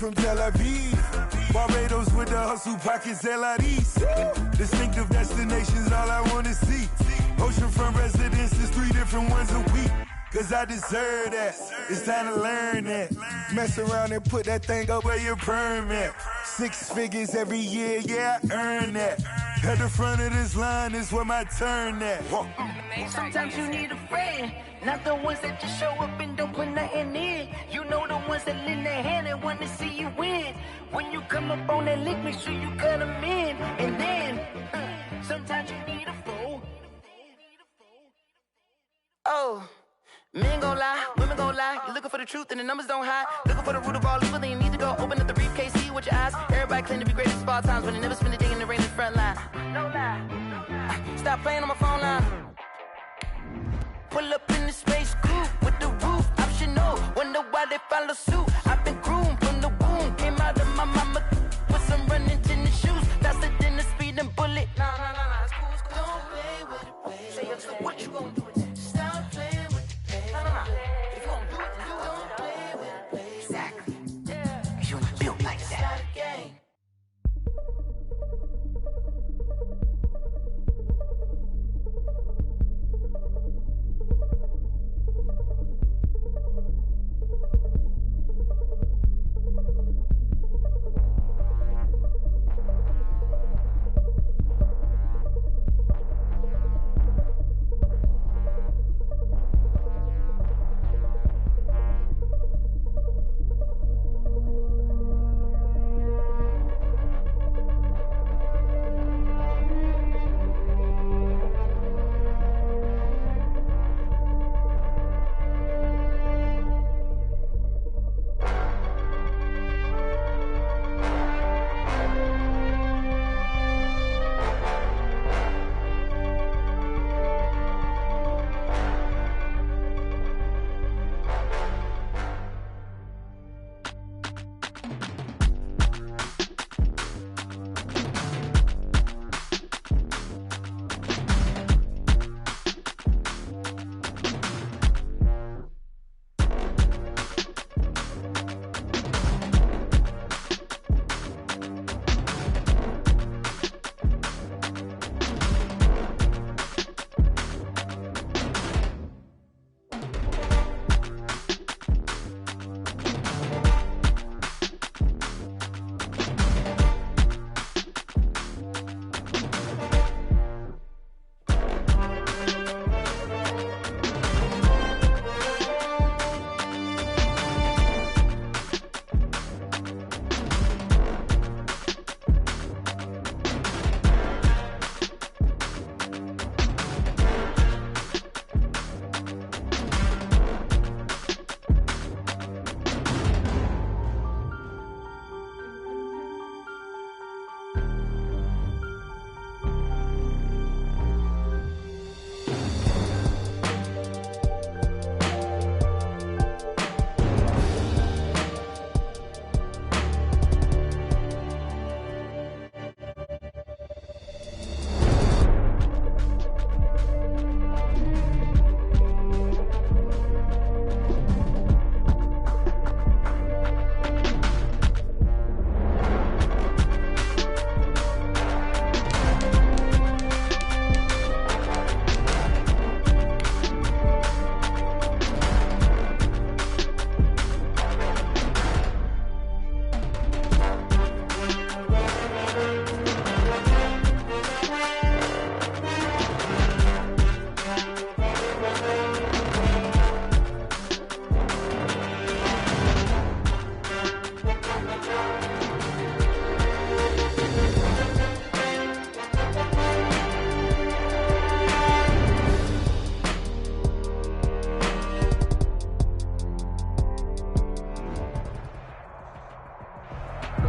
from Tel Aviv. Barbados with the hustle pockets, LIDs. Distinctive destinations, all I wanna see. Oceanfront residences, 3 different ones a week. Cause I deserve that. It's time to learn that. Mess around and put that thing up where your permit. 6 figures every year, yeah, I earn that. At the front of this line is where my turn at. Sometimes you need a friend, not the ones that just show up and don't put nothing in. You know the ones that lend their hand and want to see you win. When you come up on that lick, make sure you cut them in. And then, sometimes you need a fool. Oh. Men gon' lie, women gon' lie. You're looking for the truth and the numbers don't hide. Looking for the root of all evil, then you need to go open up the briefcase, see with your eyes. Everybody claim to be greatest of all times, but they never spend a day in the rain in the front line. No lie, no lie. Stop playing on my phone line. Pull up in the space coupe with the roof optional. Wonder why they follow suit. I've been groomed from the womb. Came out of my mama with some running tennis shoes. Faster than the speeding bullet. No, it's cool, it's cool. Don't play with it, baby. Say yo, so what you gon' do with it? Stop playing with it, baby. No. If you gon' do it, then you don't play with it, baby. Exactly. Yeah. Cause you ain't built like that.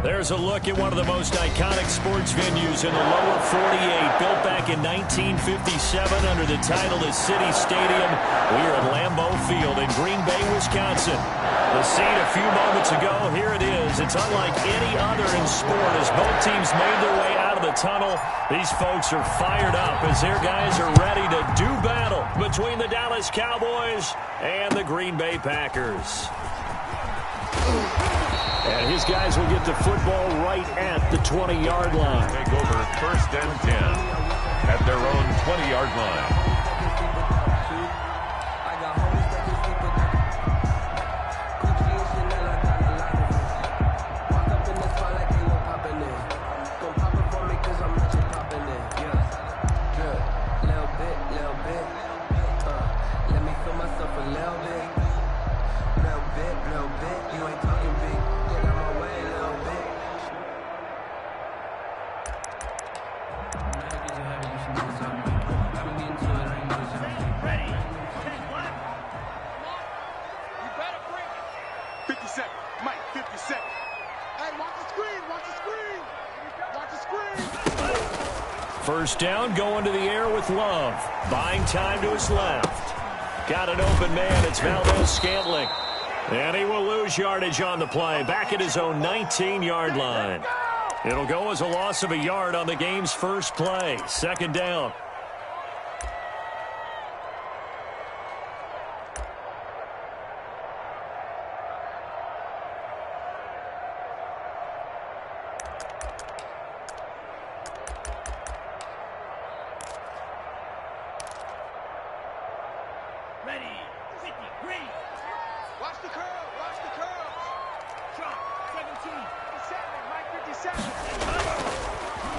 There's a look at one of the most iconic sports venues in the lower 48, built back in 1957 under the title of City Stadium. We're at Lambeau Field in Green Bay, Wisconsin. The scene a few moments ago, here it is. It's unlike any other in sport as both teams made their way out of the tunnel. These folks are fired up as their guys are ready to do battle between the Dallas Cowboys and the Green Bay Packers. And his guys will get the football right at the 20-yard line. Take over 1st and 10 at their own 20-yard line. First down, going to the air with Love. Buying time to his left. Got an open man. It's Valdez-Scantling. And he will lose yardage on the play. Back at his own 19-yard line. It'll go as a loss of a yard on the game's first play. 2nd down.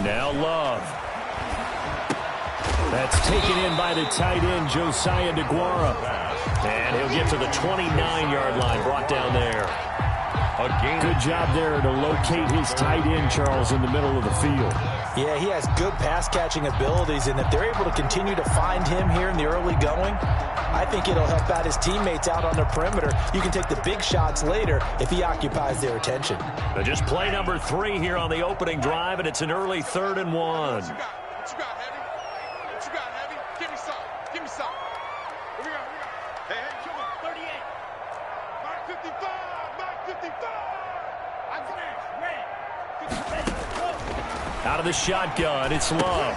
Now Love. That's taken in by the tight end, Josiah DeGuara. And he'll get to the 29-yard line, brought down there. Good job there to locate his tight end, Charles, in the middle of the field. Yeah, he has good pass-catching abilities, and if they're able to continue to find him here in the early going, I think it'll help out his teammates out on the perimeter. You can take the big shots later if he occupies their attention. So just play number 3 here on the opening drive, and it's an early 3rd and 1. What you got, Heavy? What you got, Heavy? Give me some. Give me some. Here we go. Hey, come on. 38. Mark 55. Mark 55. I'm red. Out of the shotgun, it's Love.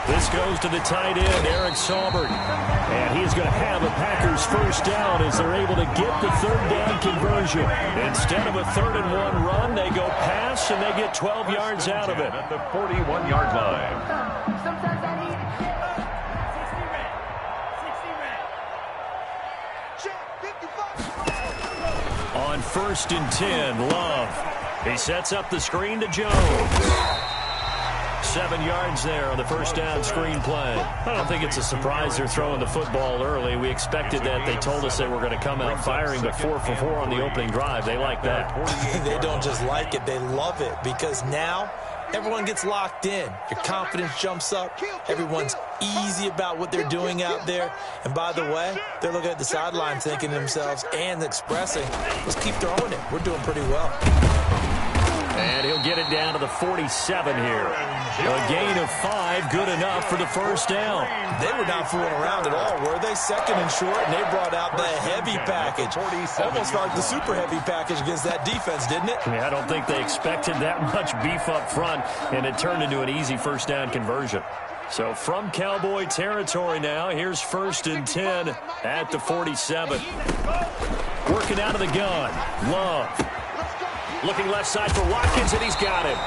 This goes to the tight end, Eric Saubert. And he's going to have a Packers first down as they're able to get the 3rd down conversion. Instead of a 3rd and 1 run, they go pass, and they get 12 yards out of it. At the 41-yard line. Sometimes I need 60 red. On 1st and 10, Love. He sets up the screen to Jones. 7 yards there on the first down screen play. I don't think it's a surprise they're throwing the football early. We expected that. They told us they were going to come out firing, but 4 for 4 on the opening drive. They like that. They don't just like it, they love it, because now everyone gets locked in. Your confidence jumps up. Everyone's easy about what they're doing out there. And by the way, they're looking at the sideline thinking to themselves and expressing, let's keep throwing it. We're doing pretty well. And he'll get it down to the 47 here. A gain of 5, good enough for the first down. They were not fooling around at all, were they? 2nd and short, and they brought out the heavy package. Almost like the super heavy package against that defense, didn't it? Yeah, I don't think they expected that much beef up front, and it turned into an easy first down conversion. So from Cowboy territory now, here's 1st and 10 at the 47. Working out of the gun, Love. Looking left side for Watkins, and he's got him.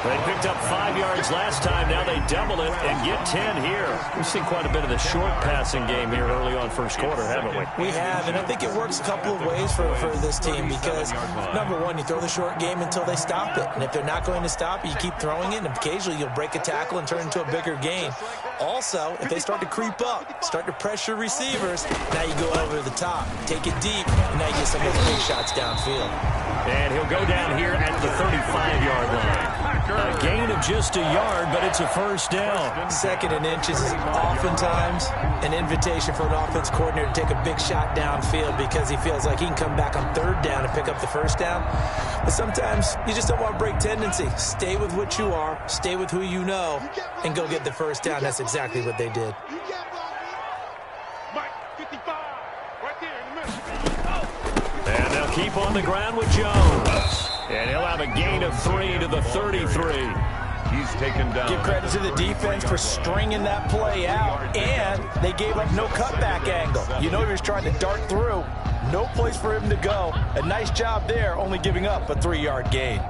They picked up 5 yards last time. Now they double it and get 10 here. We've seen quite a bit of the short passing game here early on first quarter, haven't we? We have, and I think it works a couple of ways for this team because, number one, you throw the short game until they stop it. And if they're not going to stop it, you keep throwing it, and occasionally you'll break a tackle and turn into a bigger gain. Also, if they start to creep up, start to pressure receivers, now you go over the top, take it deep, and now you get some of those big shots downfield. And he'll go down here at the 35-yard line. A gain of just a yard, but it's a first down. 2nd and inches is oftentimes an invitation for an offense coordinator to take a big shot downfield because he feels like he can come back on 3rd down and pick up the first down. But sometimes you just don't want to break tendency. Stay with what you are, stay with who you know, and go get the first down. That's exactly what they did. And they'll keep on the ground with Jones. And he'll have a gain of 3 to the 33. He's taken down. Give credit to the defense for stringing that play out, and they gave up no cutback angle. You know he was trying to dart through. No place for him to go. A nice job there, only giving up a 3-yard gain.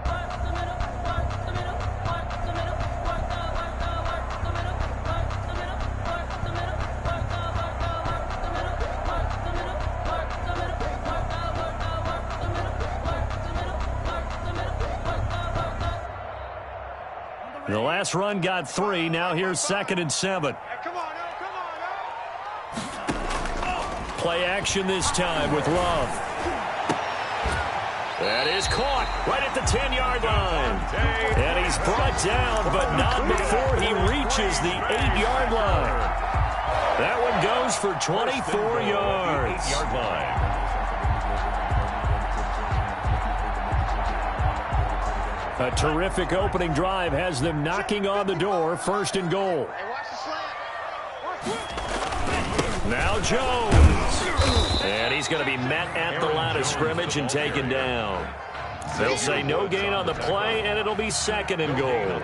The last run got 3. Now here's 2nd and 7. Play action this time with Love. That is caught right at the 10-yard line. And he's brought down, but not before he reaches the 8-yard line. That one goes for 24 yards. 8-yard line. A terrific opening drive has them knocking on the door. 1st and goal. Now Jones. And he's going to be met at the line of scrimmage and taken down. They'll say no gain on the play, and it'll be 2nd and goal.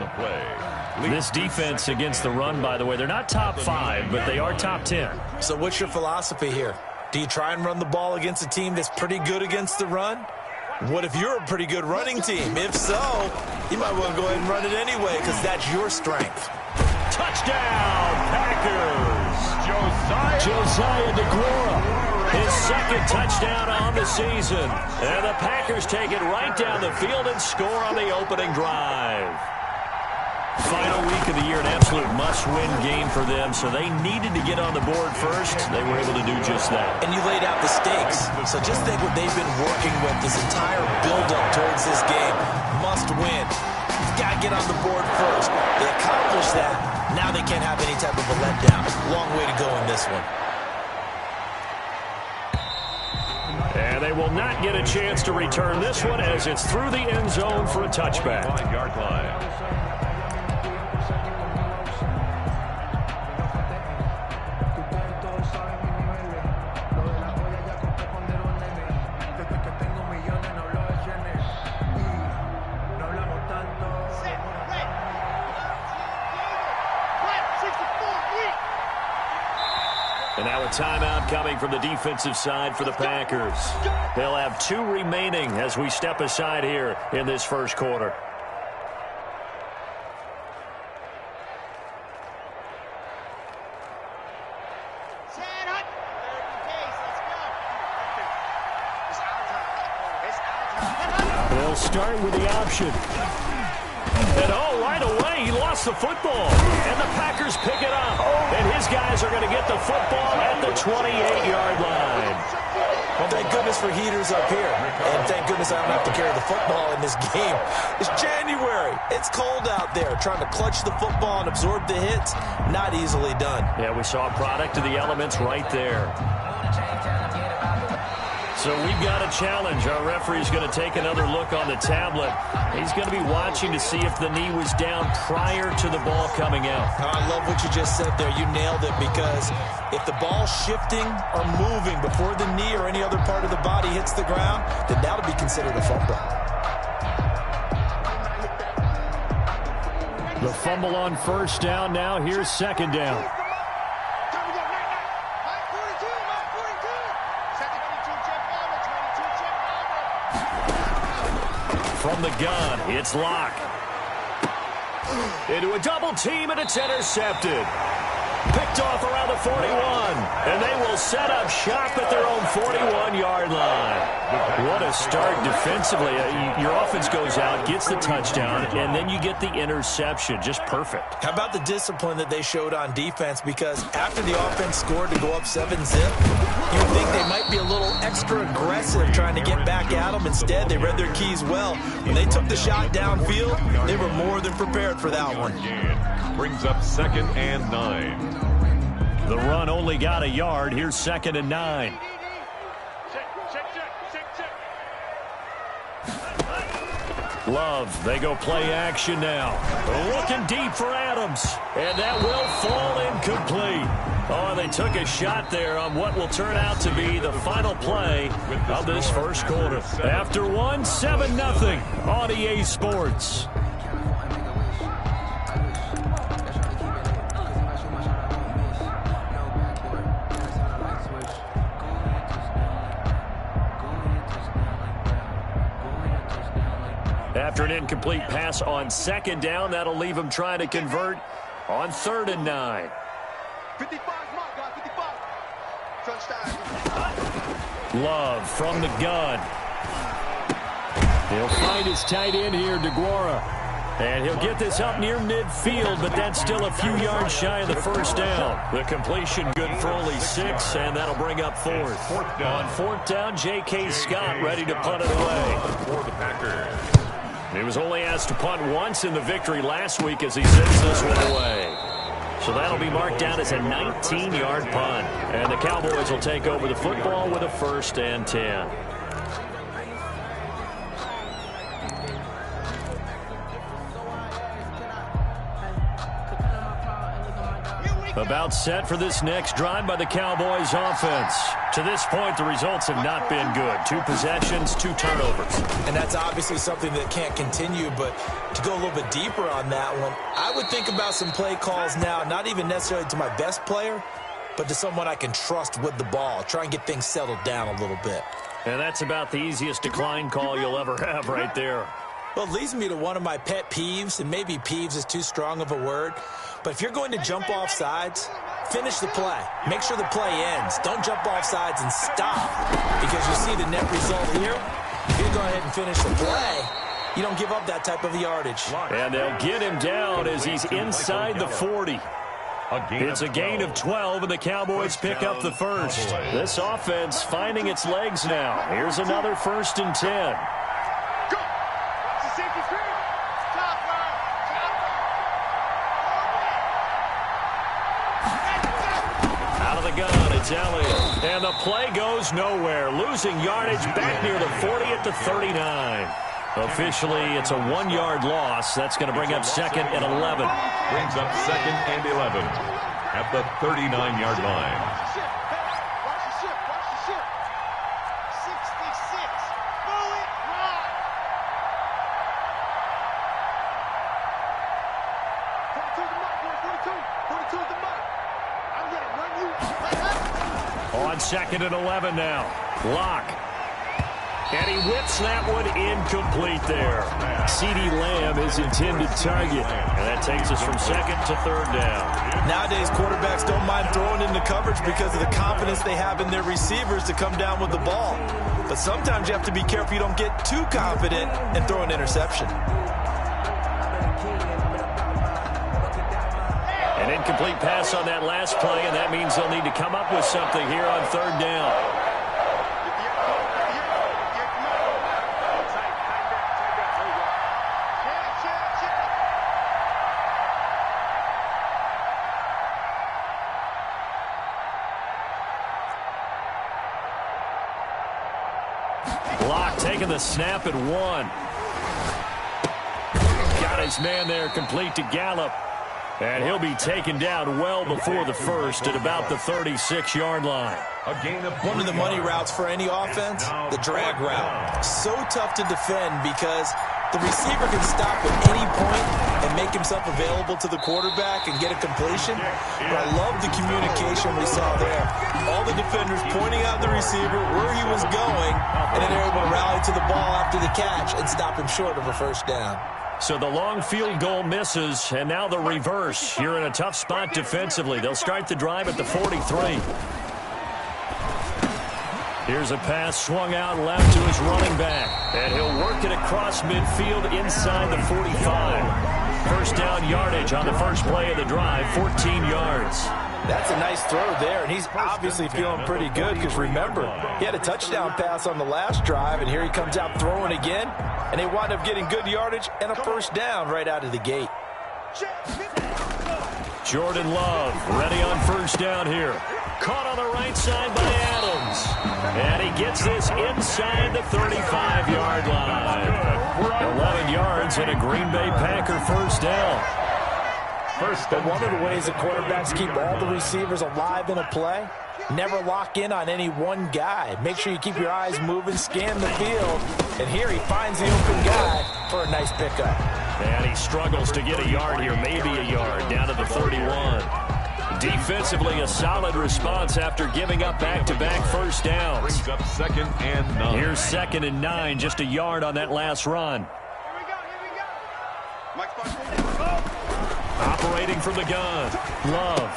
This defense against the run, by the way, they're not top 5, but they are top 10. So what's your philosophy here? Do you try and run the ball against a team that's pretty good against the run? What if you're a pretty good running team? If so, you might want to go ahead and run it anyway because that's your strength. Touchdown, Packers! Josiah DeGuara, his 2nd touchdown on the season. And the Packers take it right down the field and score on the opening drive. Final week of the year, an absolute must-win game for them, so they needed to get on the board first. They were able to do just that. And you laid out the stakes, so just think what they've been working with this entire build-up towards this game. Must win. You've got to get on the board first. They accomplished that. Now they can't have any type of a letdown. Long way to go in this one. And they will not get a chance to return this one as it's through the end zone for a touchback. 5-yard line. And now a timeout coming from the defensive side for the Packers. They'll have 2 remaining as we step aside here in this first quarter. They'll start with the option. And right away, he lost the football. And the Packers pick it up. And his guys are going to get the football at the 28-yard line. Well, thank goodness for heaters up here. And thank goodness I don't have to carry the football in this game. It's January. It's cold out there. Trying to clutch the football and absorb the hits, not easily done. Yeah, we saw a product of the elements right there. So we've got a challenge. Our referee's going to take another look on the tablet. He's going to be watching to see if the knee was down prior to the ball coming out. I love what you just said there. You nailed it, because if the ball's shifting or moving before the knee or any other part of the body hits the ground, then that'll be considered a fumble. The fumble on 1st down. Now here's 2nd down. From the gun, it's Locke. Into a double team, and it's intercepted. Picked off around the 41. And they will set up shop at their own 41-yard line. What a start defensively. Your offense goes out, gets the touchdown, and then you get the interception. Just perfect. How about the discipline that they showed on defense? Because after the offense scored to go up 7-zip, you would think they might be a little extra aggressive trying to get back at them. Instead, they read their keys well. When they took the shot downfield, they were more than prepared for that one. Brings up 2nd and 9. The run only got a yard. Here's 2nd and 9. Love, they go play action now. Looking deep for Adams. And that will fall incomplete. Oh, they took a shot there on what will turn out to be the final play of this first quarter. After one, 7-0 on EA Sports. After an incomplete pass on second down, that'll leave him trying to convert on 3rd and 9. 55 mark, guys, 55. Touchdown. Love from the gun. He'll find his tight end here, DeGuara. And he'll get this up near midfield, but that's still a few yards shy of the first down. The completion good for only 6, and that'll bring up 4th. On 4th down, J.K. Scott ready to punt it away. For the Packers. He was only asked to punt once in the victory last week as he sends this one away. So that'll be marked down as a 19-yard punt. And the Cowboys will take over the football with a 1st and 10. About set for this next drive by the Cowboys offense. To this point, the results have not been good. 2 possessions, 2 turnovers. And that's obviously something that can't continue, but to go a little bit deeper on that one, I would think about some play calls now, not even necessarily to my best player, but to someone I can trust with the ball. Try and get things settled down a little bit. And that's about the easiest decline call you'll ever have right there. Well, it leads me to one of my pet peeves, and maybe peeves is too strong of a word, but if you're going to jump off sides, finish the play. Make sure the play ends. Don't jump off sides and stop, because you see the net result here. If you go ahead and finish the play, you don't give up that type of yardage. And they'll get him down as he's inside the 40. It's a gain of 12, and the Cowboys pick up the 1st. This offense finding its legs now. Here's another 1st and 10. It's Elliott, and the play goes nowhere. Losing yardage back near the 40 at the 39. Officially, it's a 1-yard loss. That's going to bring up 2nd and 11. Brings up 2nd and 11 at the 39-yard line. On 2nd and 11 now. Lock. And he whips that one incomplete there. CeeDee Lamb is intended target. And that takes us from 2nd to 3rd down. Nowadays, quarterbacks don't mind throwing into coverage because of the confidence they have in their receivers to come down with the ball. But sometimes you have to be careful you don't get too confident and throw an interception. An incomplete pass on that last play, and that means they'll need to come up with something here on 3rd down. Lock taking the snap at 1. Got his man there complete to Gallup. And he'll be taken down well before the 1st at about the 36-yard line. One of the money routes for any offense, the drag route. So tough to defend because the receiver can stop at any point and make himself available to the quarterback and get a completion. But I love the communication we saw there. All the defenders pointing out the receiver, where he was going, and then they're able to rally to the ball after the catch and stop him short of a 1st down. So the long field goal misses, and now the reverse. You're in a tough spot defensively. They'll start the drive at the 43. Here's a pass swung out left to his running back, and he'll work it across midfield inside the 45. 1st down yardage on the first play of the drive, 14 yards. That's a nice throw there, and he's obviously feeling pretty good because, remember, he had a touchdown pass on the last drive, and here he comes out throwing again, and they wind up getting good yardage and a 1st down right out of the gate. Jordan Love ready on 1st down here. Caught on the right side by Adams, and he gets this inside the 35-yard line. 11 yards and a Green Bay Packer 1st down. But one of the ways that quarterbacks keep all the receivers alive in a play, never lock in on any one guy. Make sure you keep your eyes moving, scan the field, and here he finds the open guy for a nice pickup. And he struggles to get a yard here, maybe a yard, down to the 31. Defensively, a solid response after giving up back-to-back 1st downs. Brings up 2nd and 9. Here's 2nd and 9, just a yard on that last run. Operating from the gun. Love.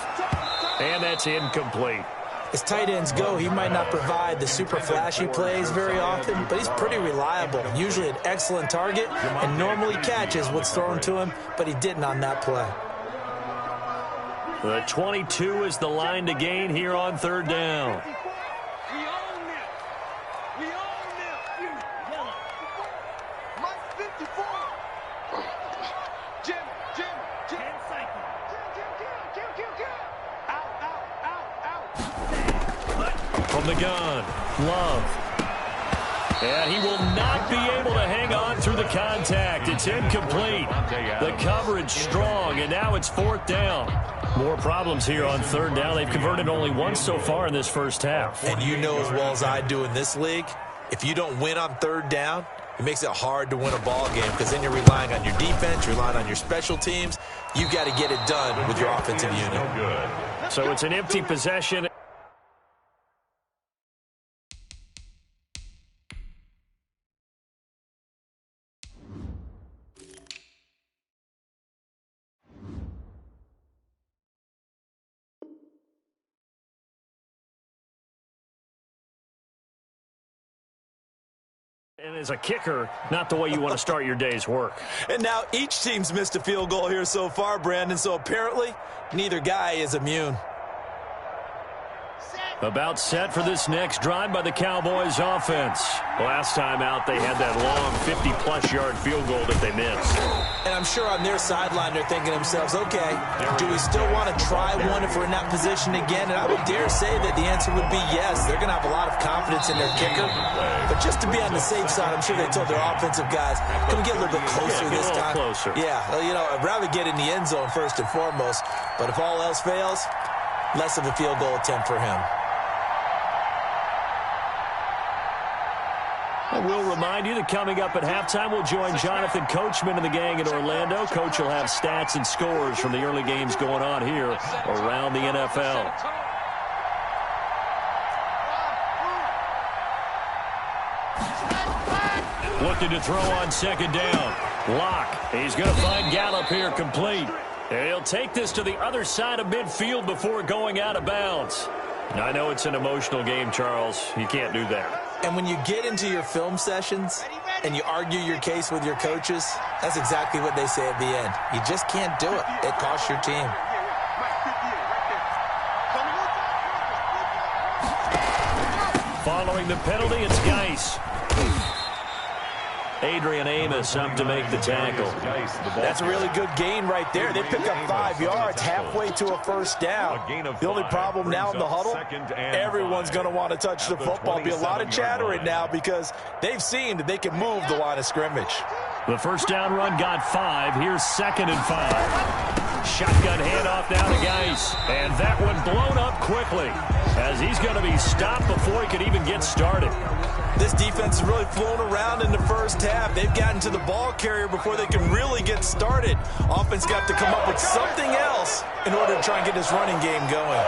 And that's incomplete. As tight ends go, he might not provide the super flashy plays very often, but he's pretty reliable. Usually an excellent target and normally catches what's thrown to him, but he didn't on that play. The 22 is the line to gain here on third down. We own them. We own them. Yellow. Mike 54. Jim. 10 seconds. Kill. Out. From the gun, Love. And he will not be able to hang on through the contact. It's incomplete. The coverage strong, and now it's fourth down. More problems here on third down. They've converted only once so far in this first half. And you know as well as I do in this league, if you don't win on third down, it makes it hard to win a ball game because then you're relying on your defense, you're relying on your special teams. You've got to get it done with your offensive unit. So it's an empty possession. And as a kicker, not the way you want to start your day's work. And now each team's missed a field goal here so far, Brandon, so apparently neither guy is immune. About set for this next drive by the Cowboys offense. Last time out, they had that long 50-plus yard field goal that they missed. And I'm sure on their sideline they're thinking to themselves, okay, do we still want to try one if we're in that position again? And I would dare say that the answer would be yes. They're going to have a lot of confidence in their kicker. But just to be on the safe side, I'm sure they told their offensive guys, can we get a little bit closer this time? Closer. Yeah, well, you know, I'd rather get in the end zone first and foremost. But if all else fails, less of a field goal attempt for him. I will remind you that coming up at halftime, we'll join Jonathan Coachman and the gang in Orlando. Coach will have stats and scores from the early games going on here around the NFL. Looking to throw on second down. Lock. He's going to find Gallup here complete. And he'll take this to the other side of midfield before going out of bounds. Now, I know it's an emotional game, Charles. You can't do that. And when you get into your film sessions and you argue your case with your coaches, that's exactly what they say at the end. You just can't do it. It costs your team. Following the penalty, it's Geis. Adrian Amos up to make the tackle. That's a really good gain right there. They pick up 5 yards halfway to a first down. The only problem now in the huddle, everyone's going to want to touch the football. There'll be a lot of chattering now because they've seen that they can move the line of scrimmage. The first down run got 5. Here's 2nd and 5. Shotgun handoff now to Geis. And that one blown up quickly as he's going to be stopped before he could even get started. This defense has really flown around in the first half. They've gotten to the ball carrier before they can really get started. Offense got to come up with something else in order to try and get this running game going.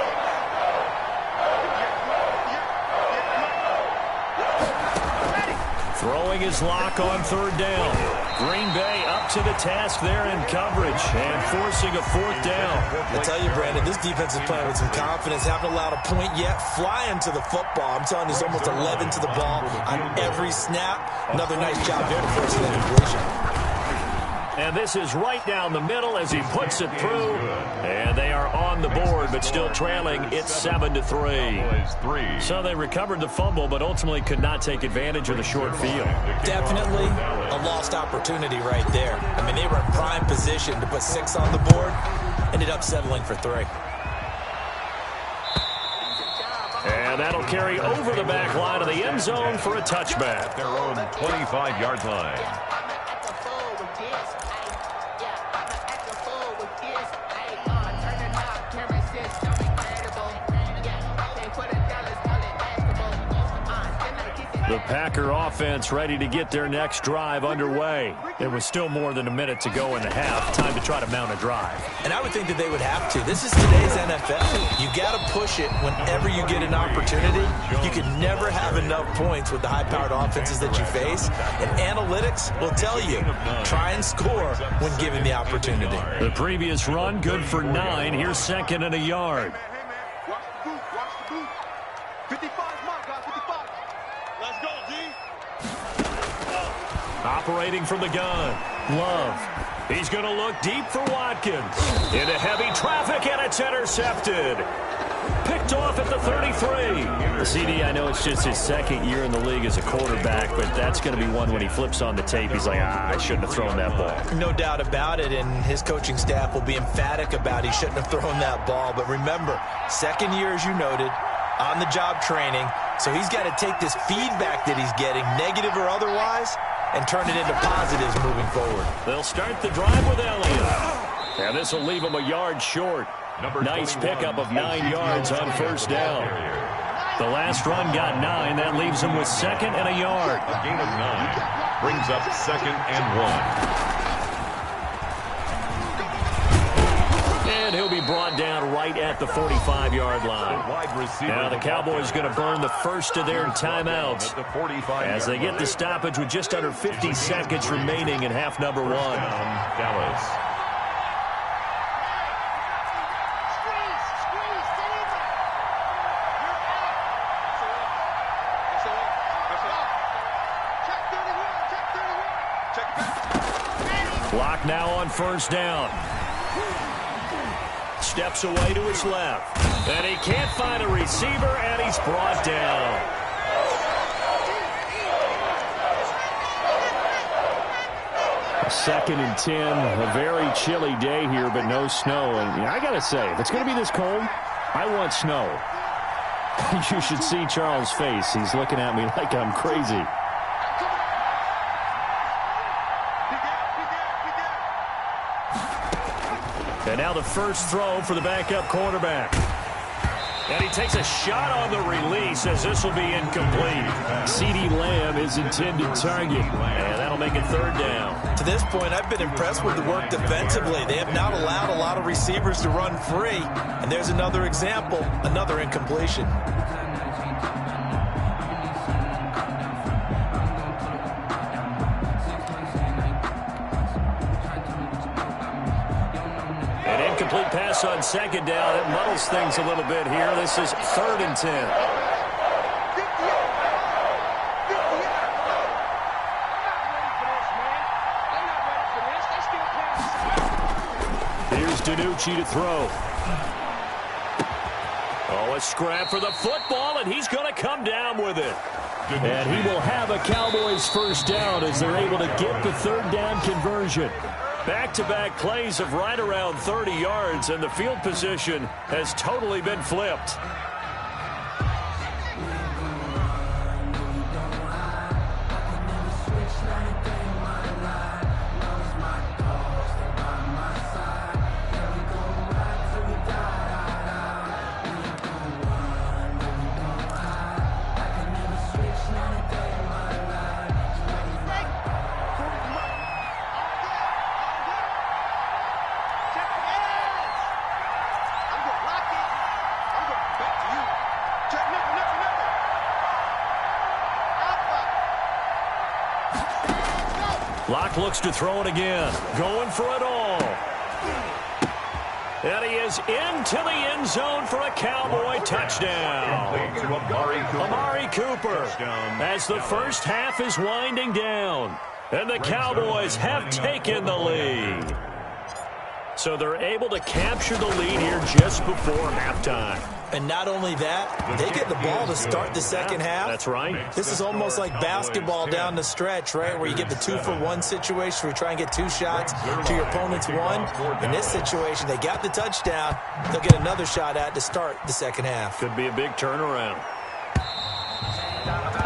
Throwing his lock on third down. Green Bay up to the task there in coverage and forcing a fourth down. I tell you, Brandon, this defense is playing with some confidence. Haven't allowed a point yet. Flying to the football. I'm telling you, there's almost 11 to the ball on every snap. Another nice job there to force that completion. And this is right down the middle as he puts it through. And they are on the board, but still trailing. It's 7-3. So they recovered the fumble, but ultimately could not take advantage of the short field. Definitely a lost opportunity right there. I mean, they were in prime position to put 6 on the board. Ended up settling for 3. And that'll carry over the back line of the end zone for a touchback. Their own 25-yard line. The Packer offense ready to get their next drive underway. There was still more than a minute to go in the half. Time to try to mount a drive. And I would think that they would have to. This is today's NFL. You got to push it whenever you get an opportunity. You can never have enough points with the high-powered offenses that you face. And analytics will tell you, try and score when given the opportunity. The previous run, good for 9. Here's 2nd and a yard. Watch the boot. Watch the boot. 55's mine, guys. 55. Let's go, G. Operating from the gun. Love. He's going to look deep for Watkins. Into heavy traffic, and it's intercepted. Picked off at the 33. The CD, I know it's just his 2nd year in the league as a quarterback, but that's going to be one when he flips on the tape. He's like, I shouldn't have thrown that ball. No doubt about it, and his coaching staff will be emphatic about he shouldn't have thrown that ball. But remember, 2nd year, as you noted, on-the-job training, so he's got to take this feedback that he's getting, negative or otherwise, and turn it into positives moving forward. They'll start the drive with Elliott. And this will leave him a yard short. Nice pickup of 9 yards on 1st down. The last run got 9. That leaves him with 2nd and a yard. A gain of 9 brings up 2nd and 1. And he'll be brought down right at the 45-yard line. Now the Cowboys going to burn the first of their timeouts as they get the stoppage with just under 50 seconds remaining in half number 1. Dallas. Clock now on 1st down. Steps away to his left. And he can't find a receiver, and he's brought down. Second and 10. A very chilly day here, but no snow. And I got to say, if it's going to be this cold, I want snow. You should see Charles' face. He's looking at me like I'm crazy. And now the first throw for the backup quarterback. And he takes a shot on the release as this will be incomplete. CeeDee Lamb is intended target. And that'll make it 3rd down. To this point, I've been impressed with the work defensively. They have not allowed a lot of receivers to run free. And there's another example, another incompletion. Complete pass on 2nd down. It muddles things a little bit here. This is 3rd and 10. Here's DiNucci to throw. Oh, a scrap for the football, and he's going to come down with it. And he will have a Cowboys 1st down as they're able to get the 3rd down conversion. Back-to-back plays of right around 30 yards, and the field position has totally been flipped. Locke looks to throw it again. Going for it all. And he is into the end zone for a Cowboy touchdown. Amari Cooper as the first half is winding down. And the Cowboys have taken the lead. So they're able to capture the lead here just before halftime. And not only that, they get the ball to start the second half. That's right. This is almost like basketball down the stretch, right, where you get the 2-for-1 situation where you try and get 2 shots to your opponent's 1. In this situation, they got the touchdown. They'll get another shot at to start the second half. Could be a big turnaround.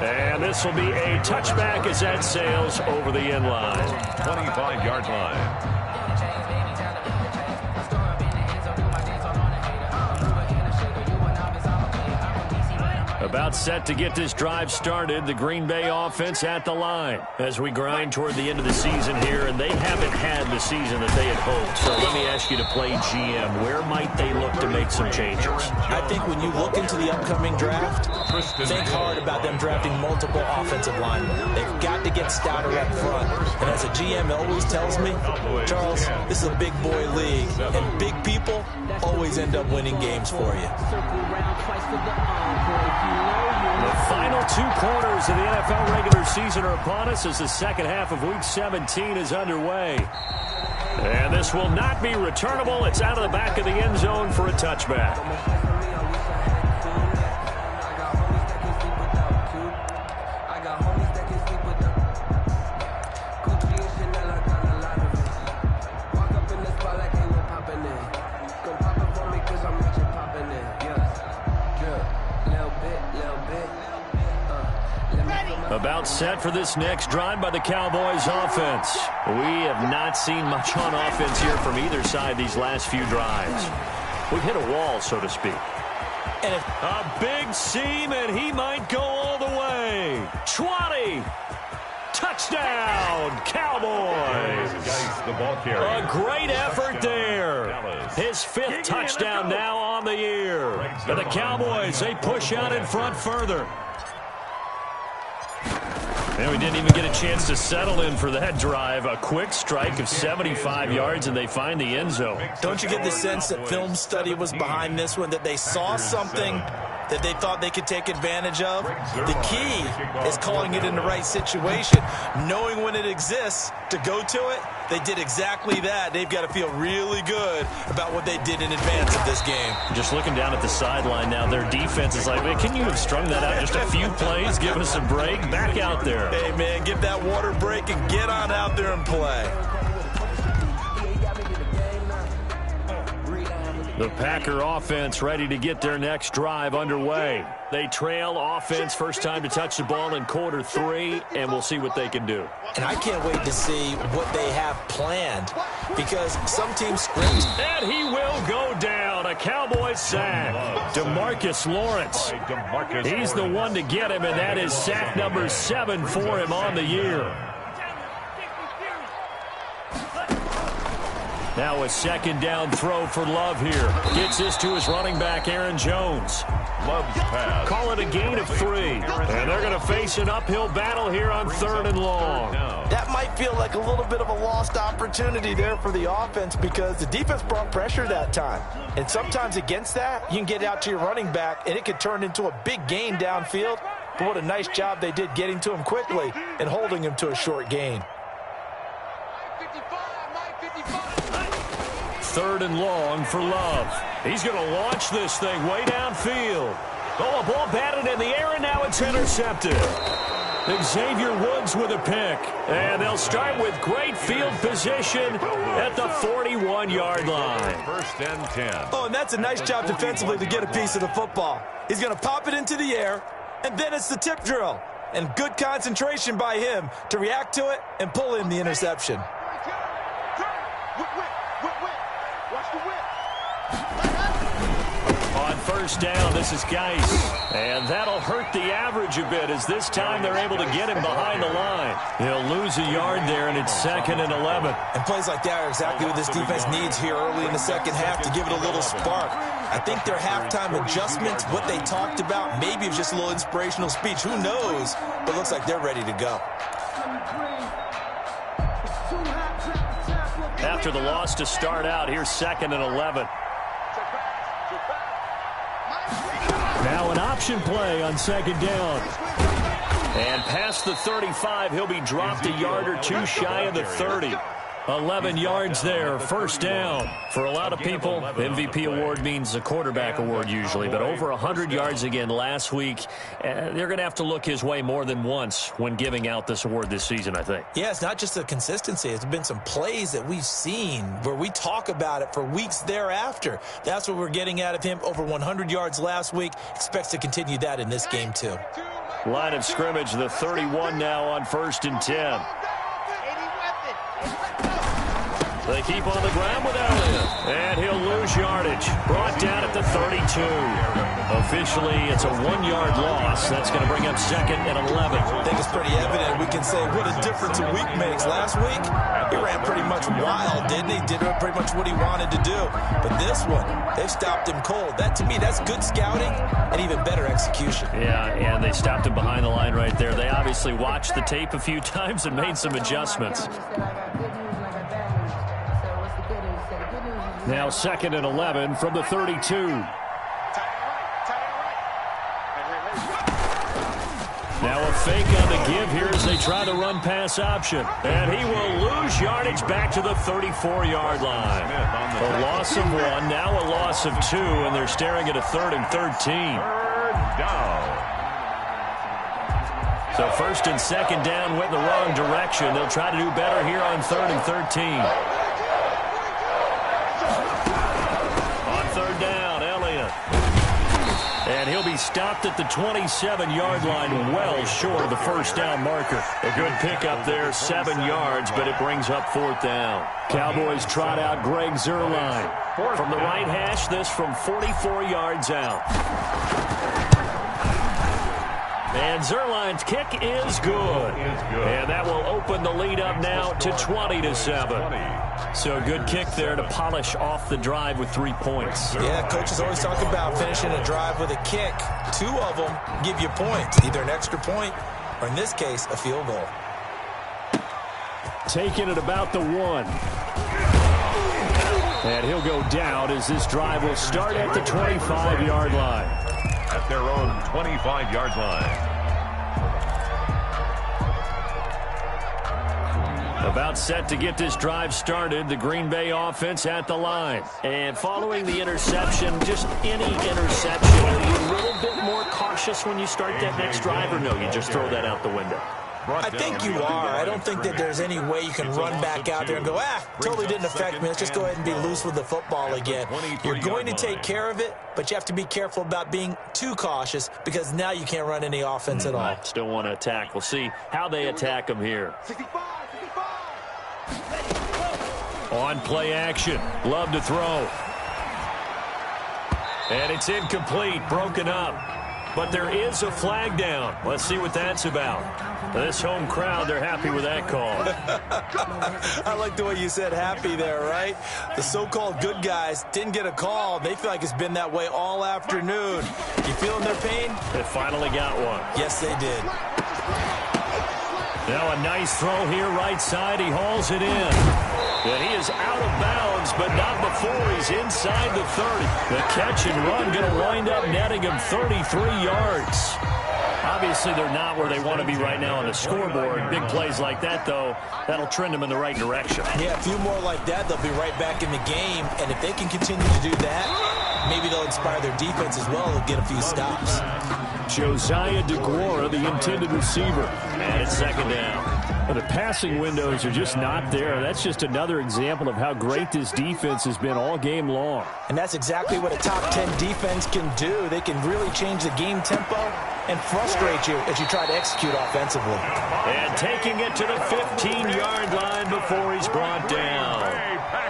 And this will be a touchback as that sails over the end line. 25-yard line. About set to get this drive started. The Green Bay offense at the line as we grind toward the end of the season here, and they haven't had the season that they had hoped. So let me ask you to play GM. Where might they look to make some changes? I think when you look into the upcoming draft, think hard about them drafting multiple offensive linemen. They've got to get stouter up front. And as a GM always tells me, Charles, this is a big boy league, and big people always end up winning games for you. The final 2 quarters of the NFL regular season are upon us as the second half of Week 17 is underway. And this will not be returnable. It's out of the back of the end zone for a touchback. About set for this next drive by the Cowboys offense. We have not seen much on offense here from either side these last few drives. We've hit a wall, so to speak. And a big seam, and he might go all the way. 20. Touchdown, Cowboys. A great effort there. His 5th touchdown now on the year. And the Cowboys, they push out in front further. And we didn't even get a chance to settle in for that drive. A quick strike of 75 yards, and they find the end zone. Don't you get the sense that film study was behind this one, that they saw something that they thought they could take advantage of? The key is calling it in the right situation, knowing when it exists to go to it. They did exactly that. They've got to feel really good about what they did in advance of this game. Just looking down at the sideline now, their defense is like, man, can you have strung that out just a few plays? Give us a break. Back out there. Hey, man, give that water break and get on out there and play. The Packer offense ready to get their next drive underway. They trail offense, first time to touch the ball in quarter 3, and we'll see what they can do. And I can't wait to see what they have planned, because some teams script. And he will go down. A Cowboys sack. DeMarcus Lawrence. He's the one to get him, and that is sack number 7 for him on the year. Now a second down throw for Love here. Gets this to his running back, Aaron Jones. Love's pass. Call it a gain of 3. And they're going to face an uphill battle here on 3rd and long. That might feel like a little bit of a lost opportunity there for the offense, because the defense brought pressure that time. And sometimes against that, you can get out to your running back, and it could turn into a big gain downfield. But what a nice job they did getting to him quickly and holding him to a short gain. 3rd and long for Love. He's going to launch this thing way downfield. Oh, a ball batted in the air, and now it's intercepted. Xavier Woods with a pick. And they'll start with great field position at the 41-yard line. 1st and 10. Oh, and that's a nice job defensively to get a piece of the football. He's going to pop it into the air, and then it's the tip drill. And good concentration by him to react to it and pull in the interception. On 1st down, this is Geis. And that'll hurt the average a bit, as this time they're able to get him behind the line. He'll lose a yard there, and it's 2nd and 11. And plays like that are exactly what this defense needs here early in the second half to give it a little spark. I think their halftime adjustments, what they talked about, maybe it was just a little inspirational speech. Who knows? But it looks like they're ready to go. After the loss to start out, here's 2nd and 11. Now an option play on 2nd down. And past the 35, he'll be dropped a yard or 2 shy of the 30. 11 yards there, 1st down. For a lot of people, the MVP award means a quarterback award usually, but over 100 yards again last week. They're going to have to look his way more than once when giving out this award this season, I think. Yeah, it's not just the consistency. It's been some plays that we've seen where we talk about it for weeks thereafter. That's what we're getting out of him. Over 100 yards last week. Expects to continue that in this game, too. Line of scrimmage, the 31 now on 1st and 10. They keep on the ground with Elliott. And he'll lose yardage. Brought down at the 32. Officially, it's a 1-yard loss. That's going to bring up 2nd and 11. I think it's pretty evident. We can say what a difference a week makes. Last week, he ran pretty much wild, didn't he? Did pretty much what he wanted to do. But this one, they've stopped him cold. That, to me, that's good scouting and even better execution. Yeah, and they stopped him behind the line right there. They obviously watched the tape a few times and made some adjustments. Now 2nd and 11 from the 32. Now a fake on the give here as they try the run-pass option. And he will lose yardage back to the 34-yard line. A loss of 1, now a loss of 2, and they're staring at a 3rd and 13. Third down. So 1st and 2nd down went in the wrong direction. They'll try to do better here on 3rd and 13. And he'll be stopped at the 27-yard line, well short of the first down marker. A good pickup there, 7 yards, but it brings up 4th down. Cowboys trot out Greg Zuerlein. From the right hash, this from 44 yards out. And Zuerlein's kick is good. And that will open the lead up now to 20-7. So a good kick there to polish off the drive with 3 points. Yeah, coaches always talk about finishing a drive with a kick. 2 of them give you points, either an extra point or, in this case, a field goal. Taking it about the 1. And he'll go down as this drive will start at the 25-yard line. At their own 25-yard line. About set to get this drive started, the Green Bay offense at the line. And following the interception, just any interception, are you a little bit more cautious when you start that next drive, or no, you just throw that out the window? I think you are. I don't think that there's any way you can run back out there and go, totally didn't affect me. Let's just go ahead and be loose with the football again. You're going to take care of it, but you have to be careful about being too cautious because now you can't run any offense at all. Still want to attack. We'll see how they attack them here. On play action. Love to throw. And it's incomplete. Broken up. But there is a flag down. Let's see what that's about. This home crowd, they're happy with that call. I like the way you said happy there, right? The so-called good guys didn't get a call. They feel like it's been that way all afternoon. You feeling their pain? They finally got one. Yes, they did. Now a nice throw here right side. He hauls it in. And he is out of bounds, but not before he's inside the 30. The catch and run going to wind up netting him 33 yards. Obviously, they're not where they want to be right now on the scoreboard. Big plays like that, though, that'll trend them in the right direction. Yeah, a few more like that, they'll be right back in the game. And if they can continue to do that, maybe they'll inspire their defense as well and get a few stops. Josiah DeGuara, the intended receiver. And it's 2nd down. Well, the passing windows are just not there. That's just another example of how great this defense has been all game long. And that's exactly what a top 10 defense can do. They can really change the game tempo and frustrate you as you try to execute offensively. And taking it to the 15-yard line before he's brought down.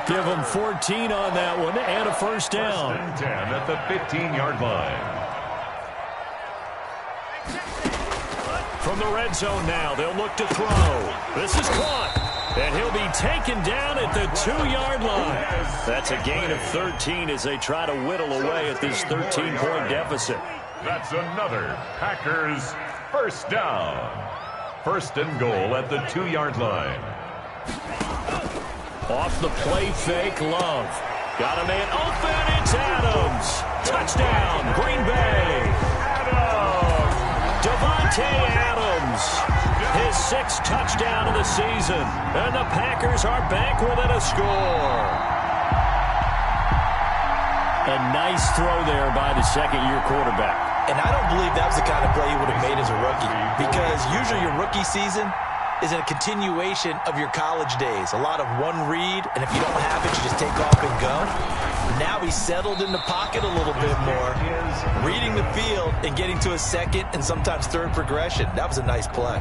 Give him 14 on that one and a first down. 10 at the 15-yard line. From the red zone now, they'll look to throw. This is caught. And he'll be taken down at the 2-yard line. That's a gain of 13 as they try to whittle away at this 13-point deficit. That's another Packers first down. 1st and goal at the 2-yard line. Off the play fake, Love. Got a man open, it's Adams. Touchdown, Green Bay. Davante Adams, his 6th touchdown of the season, and the Packers are back within a score. A nice throw there by the 2nd-year quarterback. And I don't believe that was the kind of play you would have made as a rookie, because usually your rookie season is a continuation of your college days. A lot of one read, and if you don't have it, you just take off and go. Now he's settled in the pocket a little bit more, reading the field and getting to a 2nd and sometimes 3rd progression. That was a nice play.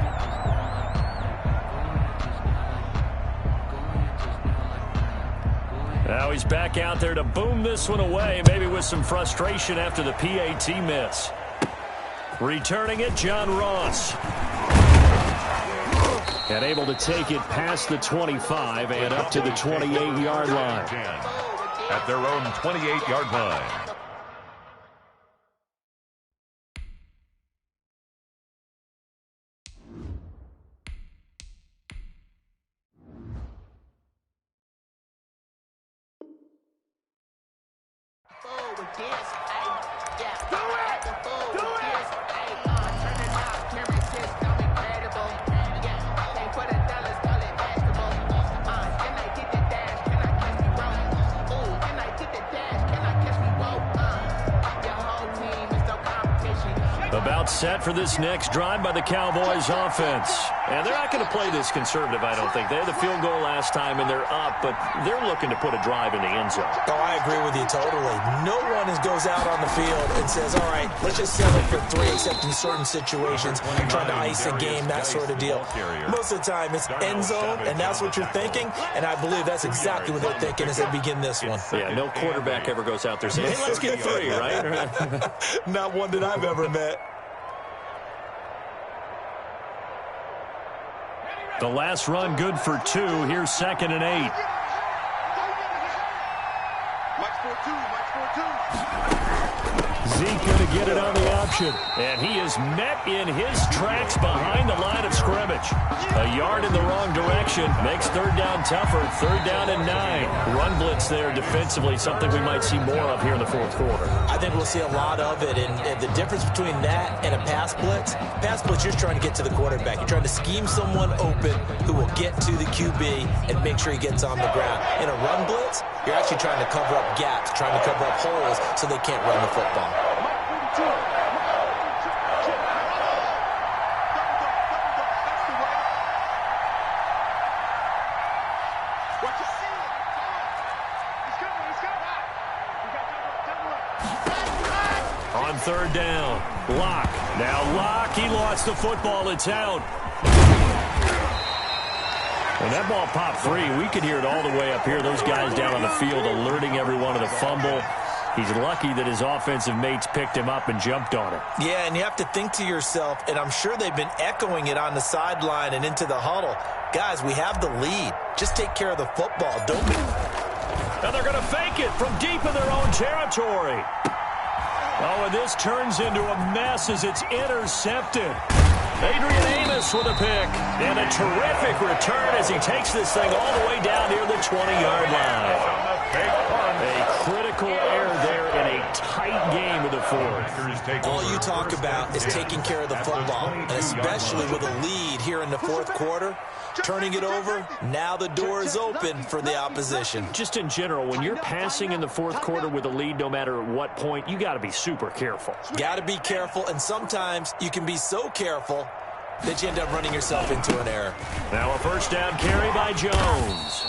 Now he's back out there to boom this one away, maybe with some frustration after the PAT miss. Returning it, John Ross. And able to take it past the 25 and up to the 28-yard line. At their own 28-yard line. About set for this next drive by the Cowboys offense. And they're not going to play this conservative, I don't think. They had the field goal last time, and they're up, but they're looking to put a drive in the end zone. Oh, I agree with you totally. No one goes out on the field and says, all right, let's just settle for 3, except in certain situations, trying to ice a game, that sort of deal. Most of the time, it's end zone, and that's what you're thinking, and I believe that's exactly what they're thinking as they begin this one. Yeah, no quarterback ever goes out there saying, hey, let's get 3, right? Not one that I've ever met. The last run good for 2. Here's 2nd and 8. Zeke going to get it on the option. And he is met in his tracks behind the line of scrimmage. A yard in the wrong direction. Makes 3rd down tougher. 3rd down and 9. Run blitz there defensively. Something we might see more of here in the 4th quarter. I think we'll see a lot of it. And the difference between that and a pass blitz, you're just trying to get to the quarterback. You're trying to scheme someone open who will get to the QB and make sure he gets on the ground. In a run blitz, you're actually trying to cover up gaps, trying to cover up holes so they can't run the football. On 3rd down, Locke. Now Locke, he lost the football. It's out. When that ball popped free, we could hear it all the way up here. Those guys down on the field alerting everyone of the fumble. He's lucky that his offensive mates picked him up and jumped on it. Yeah, and you have to think to yourself, and I'm sure they've been echoing it on the sideline and into the huddle. Guys, we have the lead. Just take care of the football. Don't be... Now they're going to fake it from deep in their own territory. Oh, and this turns into a mess as it's intercepted. Adrian Amos with a pick. And a terrific return as he takes this thing all the way down near the 20-yard line. A critical error there in a tight game of the 4th. All you talk about is taking care of the football, and especially with a lead here in the 4th quarter. Turning it over, now the door is open for the opposition. Just in general, when you're passing in the 4th quarter with a lead, no matter at what point, you got to be super careful. Got to be careful, and sometimes you can be so careful that you end up running yourself into an error. Now a 1st down carry by Jones.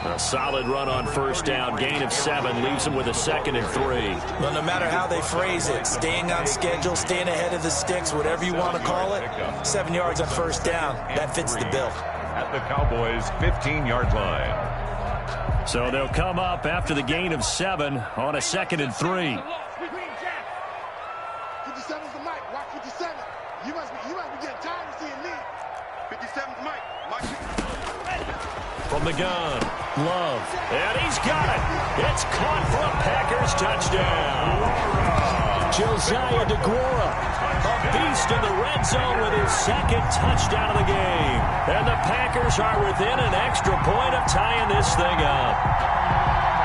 A solid run on 1st down, gain of 7, leaves him with a 2nd and 3. Well, no matter how they phrase it, staying on schedule, staying ahead of the sticks, whatever you want to call it, 7 yards on 1st down, that fits the bill. At the Cowboys' 15-yard line. So they'll come up after the gain of 7 on a 2nd and 3. 57's the mic. Watch 57. You must be getting tired of seeing me. 57's Mike. From the gun, Love, and he's got it. It's caught for a Packers touchdown. Josiah DeGuara, a beast in the red zone with his 2nd touchdown of the game. And the Packers are within an extra point of tying this thing up.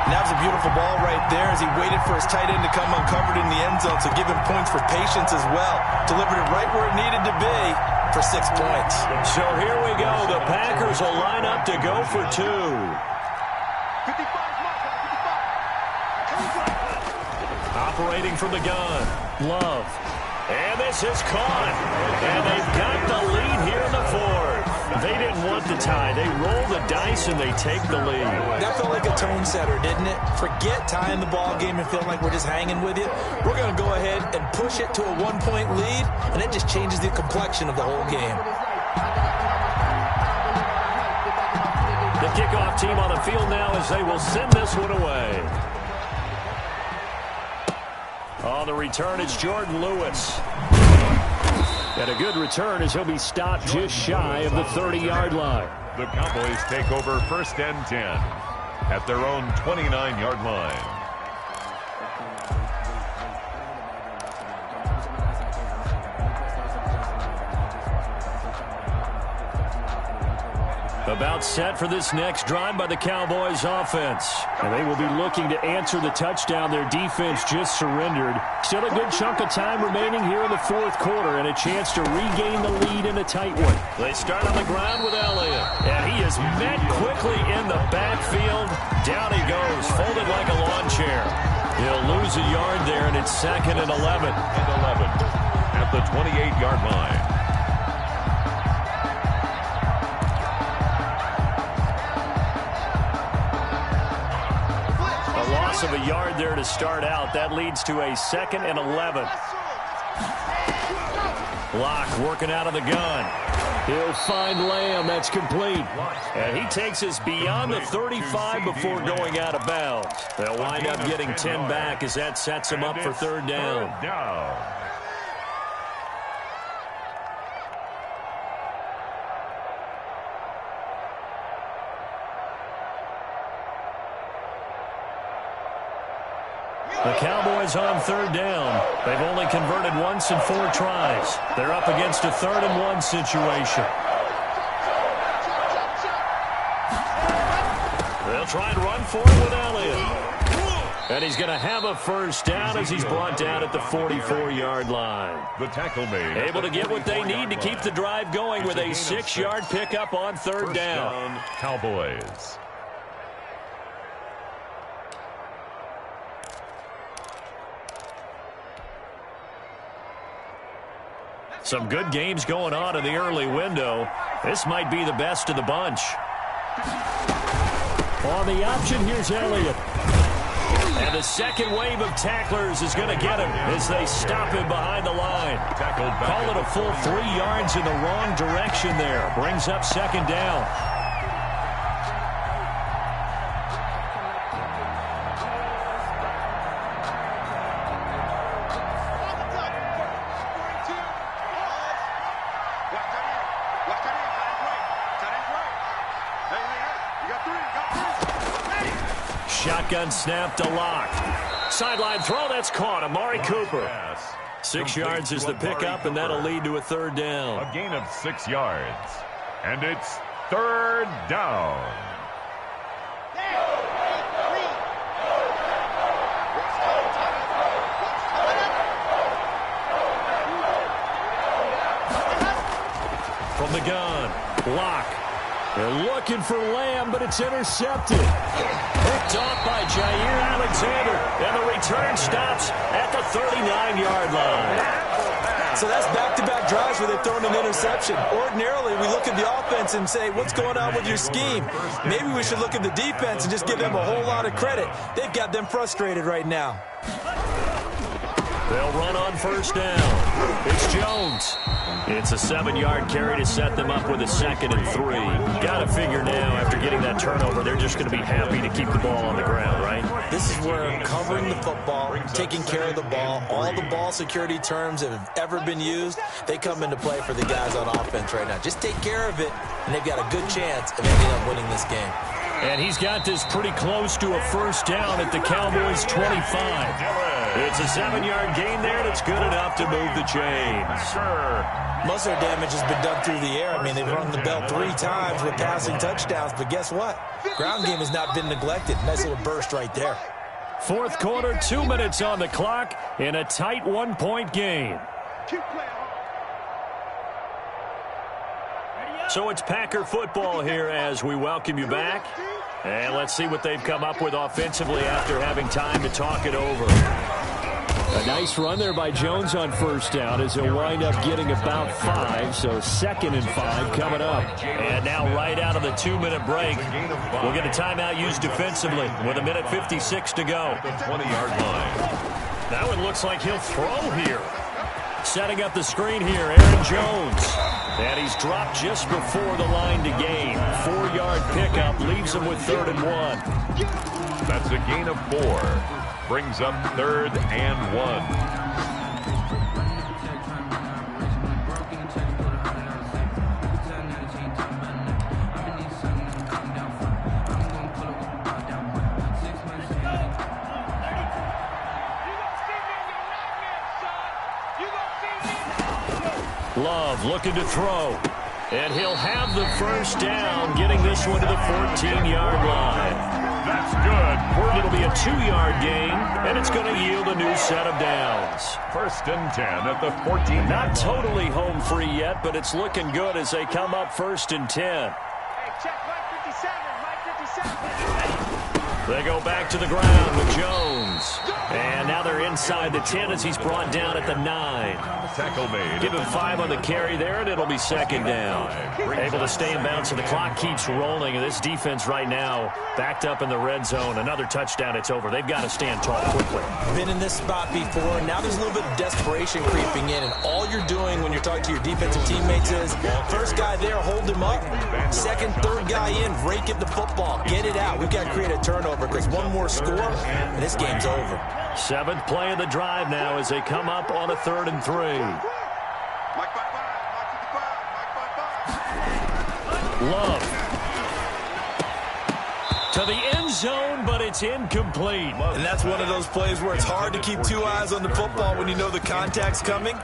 And that was a beautiful ball right there as he waited for his tight end to come uncovered in the end zone, so give him points for patience as well. Delivered it right where it needed to be for 6 points. So here we go. The Packers will line up to go for 2. 55's Mike. 55. Operating from the gun, Love. And this is caught. And they've got the lead here in the 4th. They didn't want the tie. They roll the dice and they take the lead. That felt like a tone setter, didn't it? Forget tying the ball game and feeling like we're just hanging with you. We're going to go ahead and push it to a 1-point lead, and it just changes the complexion of the whole game. The kickoff team on the field now as they will send this one away. On the return, it's Jordan Lewis. And a good return as he'll be stopped just shy of the 30-yard line. The Cowboys take over 1st and 10 at their own 29-yard line. About set for this next drive by the Cowboys offense. And they will be looking to answer the touchdown their defense just surrendered. Still a good chunk of time remaining here in the 4th quarter and a chance to regain the lead in a tight one. They start on the ground with Elliott. And he is met quickly in the backfield. Down he goes, folded like a lawn chair. He'll lose a yard there, and it's 2nd and 11. At the 28-yard line. Of a yard there to start out. That leads to a 2nd and 11. Locke working out of the gun. He'll find Lamb. That's complete. And he takes us beyond the 35 before going out of bounds. They'll wind up getting 10 back as that sets him up for 3rd down. The Cowboys on 3rd down. They've only converted once in 4 tries. They're up against a 3rd and 1 situation. They'll try and run for it with Elliott. And he's going to have a 1st down as he's brought down at the 44-yard line. The tackle made. Able to get what they need to keep the drive going with a 6-yard pickup on 3rd down. Cowboys. Some good games going on in the early window. This might be the best of the bunch. On the option, here's Elliott. And the second wave of tacklers is going to get him as they stop him behind the line. Call it a full 3 yards in the wrong direction there. Brings up 2nd down. Shotgun snap to Locke. Sideline throw, that's caught. Amari Cooper. 6 yards is the pickup, and that'll lead to a 3rd down. A gain of 6 yards. And it's 3rd down. From the gun, Locke. They're looking for Lamb, but it's intercepted. Picked off by Jair Alexander, and the return stops at the 39-yard line. So that's back-to-back drives where they've thrown an interception. Ordinarily, we look at the offense and say, what's going on with your scheme? Maybe we should look at the defense and just give them a whole lot of credit. They've got them frustrated right now. They'll run on 1st down. It's Jones. It's a 7-yard carry to set them up with a 2nd and 3. Got to figure now, after getting that turnover, they're just going to be happy to keep the ball on the ground, right? This is where covering the football, taking care of the ball, all the ball security terms that have ever been used, they come into play for the guys on offense right now. Just take care of it, and they've got a good chance of ending up winning this game. And he's got this pretty close to a 1st down at the Cowboys' 25. It's a 7-yard gain there that's good enough to move the chains. Most of their damage has been done through the air. I mean, they've rung the bell 3 times with passing touchdowns, but guess what? Ground game has not been neglected. Nice little burst right there. 4th quarter, 2 minutes on the clock in a tight 1-point game. So it's Packer football here as we welcome you back. And let's see what they've come up with offensively after having time to talk it over. A nice run there by Jones on 1st down as he'll wind up getting about 5, so 2nd and 5 coming up. And now right out of the 2-minute break, we'll get a timeout used defensively with 1:56 to go. 20-yard line. That one looks like he'll throw here. Setting up the screen here, Aaron Jones. And he's dropped just before the line to gain. 4-yard pickup leaves him with 3rd and 1. That's a gain of 4. Brings up 3rd and 1. Love looking to throw. And he'll have the first down, getting this one to the 14-yard line. That's good. It'll be a 2-yard gain, and it's going to yield a new set of downs. 1st and 10 at the 14. Not totally home free yet, but it's looking good as they come up 1st and 10. Hey, check Mike 57. Mike 57. They go back to the ground with Jones. And now they're inside the 10 as he's brought down at the 9. Tackle made. Give him 5 on the carry there, and it'll be 2nd down. Able to stay in bounds, and the clock keeps rolling. And this defense right now backed up in the red zone. Another touchdown, it's over. They've got to stand tall quickly. Been in this spot before. Now there's a little bit of desperation creeping in, and all you're doing when you're talking to your defensive teammates is, first guy there, hold him up. Second, third guy in, rake at the football. Get it out. We've got to create a turnover because one more score, and this game's over. 7th play of the drive now as they come up on a 3rd and 3. Mike 55. Love to the end zone, but it's incomplete. And that's one of those plays where it's hard to keep 2 eyes on the football when you know the contact's coming,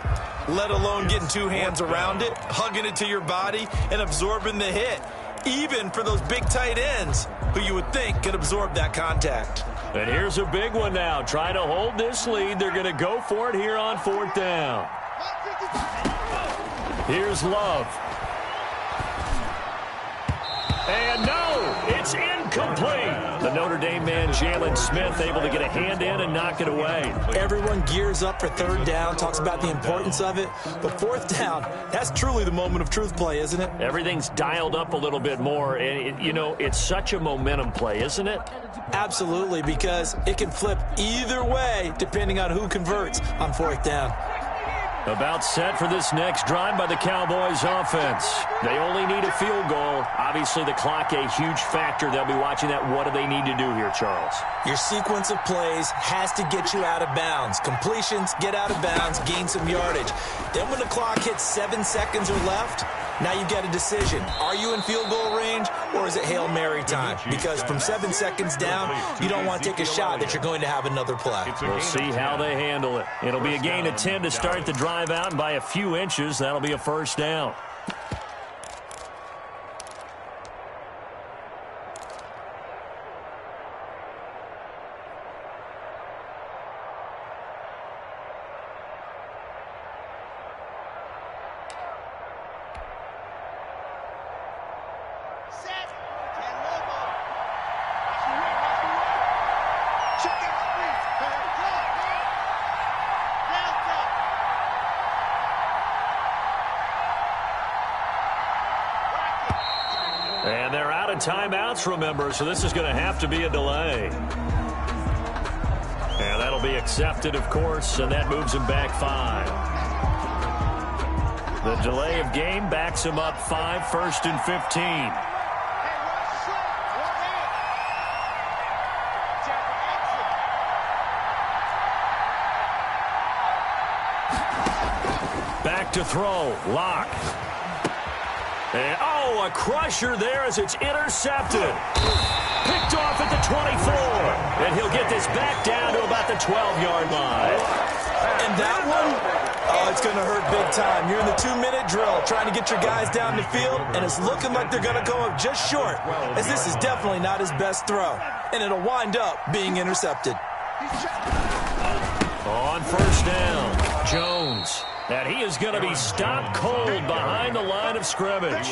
let alone getting 2 hands around it, hugging it to your body, and absorbing the hit, even for those big tight ends who you would think could absorb that contact. And here's a big one now. Trying to hold this lead. They're going to go for it here on 4th down. Here's Love. And no, it's incomplete. The Notre Dame man, Jalen Smith, able to get a hand in and knock it away. Everyone gears up for 3rd down, talks about the importance of it. But 4th down, that's truly the moment of truth play, isn't it? Everything's dialed up a little bit more. And, it's such a momentum play, isn't it? Absolutely, because it can flip either way depending on who converts on 4th down. About set for this next drive by the Cowboys offense. They only need a field goal. Obviously, the clock a huge factor. They'll be watching that. What do they need to do here, Charles? Your sequence of plays has to get you out of bounds. Completions, get out of bounds, gain some yardage. Then when the clock hits 7 seconds or left, now you've got a decision. Are you in field goal range, or is it Hail Mary time? Because from 7 seconds down, you don't want to take a shot that you're going to have another play. We'll see how they handle it. It'll be a gain of 10 to start the drive out, and by a few inches, that'll be a 1st down. And they're out of timeouts, remember, so this is going to have to be a delay. And that'll be accepted, of course, and that moves him back 5. The delay of game backs him up 5, 1st and 15. Back to throw. Lock. And, a crusher there as it's intercepted. Picked off at the 24. And he'll get this back down to about the 12-yard line. And that one, it's going to hurt big time. You're in the 2-minute drill trying to get your guys down the field, and it's looking like they're going to come up just short, as this is definitely not his best throw. And it'll wind up being intercepted. On 1st down, Jones. And he is going to be stopped cold behind the line of scrimmage.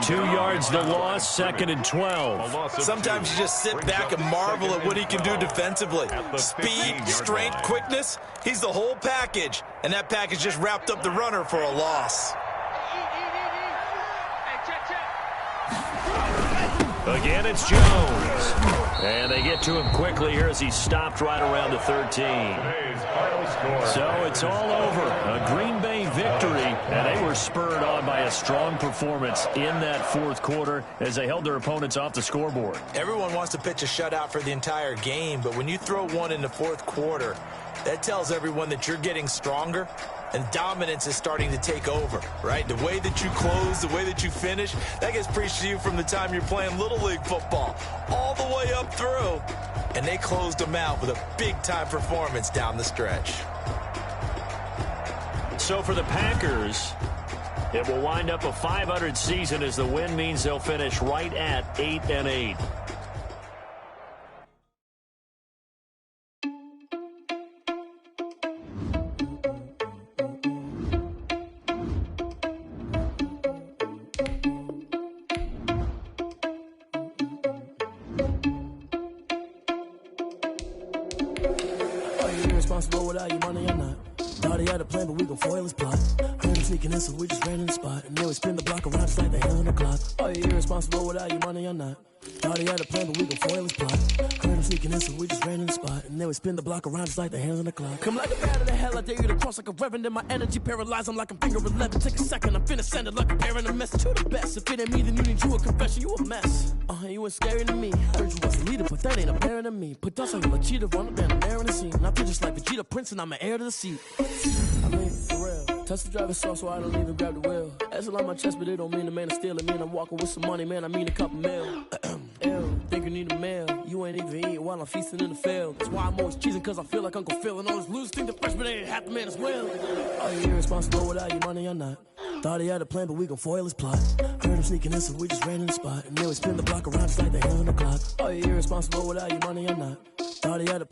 2 yards the loss, 2nd and 12. Sometimes you just sit back and marvel at what he can do defensively. Speed, strength, quickness, he's the whole package. And that package just wrapped up the runner for a loss. Again, it's Jones. And they get to him quickly here as he's stopped right around the 13. So it's all over. A Green Bay victory, and they were spurred on by a strong performance in that fourth quarter as they held their opponents off the scoreboard. Everyone wants to pitch a shutout for the entire game, but when you throw one in the fourth quarter, that tells everyone that you're getting stronger and dominance is starting to take over, right? The way that you close, the way that you finish, that gets preached to you from the time you're playing Little League football all the way up through. And they closed them out with a big-time performance down the stretch. So for the Packers, it will wind up a .500 season as the win means they'll finish right at 8-8. Responsible without your money or not. Thought he had a plan, but we gon' foil his plot. Heard him sneaking in, so we just ran in the spot. And then we spin the block around just like the hands on the clock. Are you irresponsible without your money or not? Thought he had a plan, but we gon' foil his plot. Heard him sneaking in, so we just ran in the spot. And then we spin the block around just like the hands on the clock. Come like a bat of the hell, I dare you to cross like a reverend. In my energy paralyzed, I'm like I'm finger 11. Take a second, I'm finna send it like a parent a message to the best. If it ain't me, then you need you a confession, you a mess. You ain't scary to me. Heard you was a leader, but that ain't apparent to me. Put dust on you, a cheater, run up down the air in the scene. I feel just like Vegeta Prince, and I'm an heir to the seat. I mean, for real. Touch the driver's soft, so I don't even grab the wheel. That's on my chest, but it don't mean the man is stealing. Man, I'm walking with some money, man, I mean a couple mil. Ew, think you need a meal. You ain't even eating while I'm feasting in the field. That's why I'm always cheesing, cause I feel like Uncle Phil. And all this losers think the freshman ain't half the man as well. Are you irresponsible without your money or not? Thought he had a plan, but we gon' foil his plot. Heard him sneaking in, so we just ran in the spot. And then we spin the block around just like the hands on the clock. Are you irresponsible without your money or not? Thought he had a